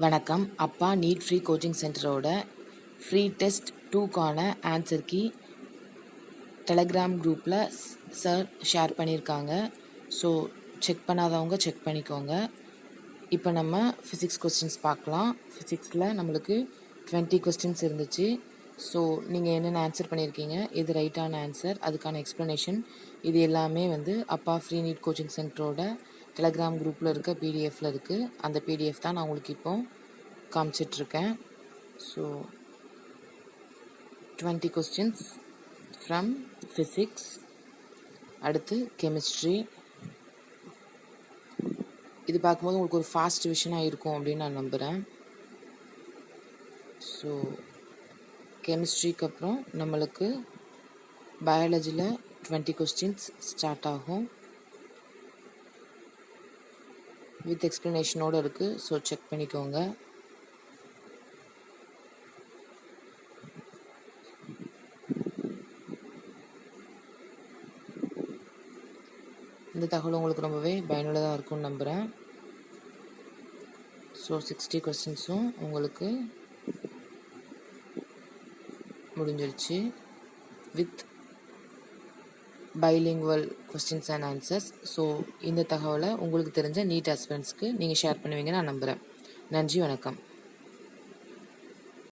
வணக்கம். அப்பா NEET free coaching சென்டரோட ஃப்ரீ டெஸ்ட் 2க்கான ஆன்சர் கீ டெலகிராம் குரூப்பில் சார் ஷேர் பண்ணியிருக்காங்க. ஸோ செக் பண்ணாதவங்க செக் பண்ணிக்கோங்க. இப்போ நம்ம ஃபிசிக்ஸ் கொஸ்டின்ஸ் பார்க்கலாம். ஃபிசிக்ஸில் நம்மளுக்கு 20 கொஸ்டின்ஸ் இருந்துச்சு. ஸோ நீங்கள் என்னென்ன ஆன்சர் பண்ணியிருக்கீங்க, இது ரைட்டான ஆன்சர், அதுக்கான எக்ஸ்ப்ளனேஷன், இது எல்லாமே அப்பா ஃப்ரீ நீட் கோச்சிங் சென்டரோட டெலகிராம் குரூப்பில் இருக்க பிடிஎஃப்பில் இருக்குது. அந்த பிடிஎஃப் தான் நான் உங்களுக்கு இப்போ காமிச்சிட்ருக்கேன். So 20 questions from physics. அடுத்து கெமிஸ்ட்ரி. இது பார்க்கும்போது உங்களுக்கு ஒரு ஃபாஸ்ட் விஷனாக இருக்கும் அப்படின்னு நான் நம்புகிறேன். ஸோ கெமிஸ்ட்ரிக்கு அப்புறம் நம்மளுக்கு பயாலஜியில் 20 கொஸ்டின்ஸ் ஸ்டார்ட் ஆகும். வித் எக்ஸ்ப்ளனேஷனோடு இருக்குது. ஸோ செக் பண்ணிக்கோங்க. இந்த தகவல் உங்களுக்கு ரொம்பவே பயனுள்ளதாக இருக்கும்னு நம்புகிறேன். ஸோ 60 கொஸ்டின்ஸும் உங்களுக்கு முடிஞ்சிருச்சு with bilingual questions and answers. So இந்த தகவலை உங்களுக்கு தெரிஞ்ச நீட் ஆஸ்பிரண்ட்ஸ்க்கு நீங்கள் ஷேர் பண்ணுவீங்கன்னு நான் நம்புகிறேன். நன்றி, வணக்கம்.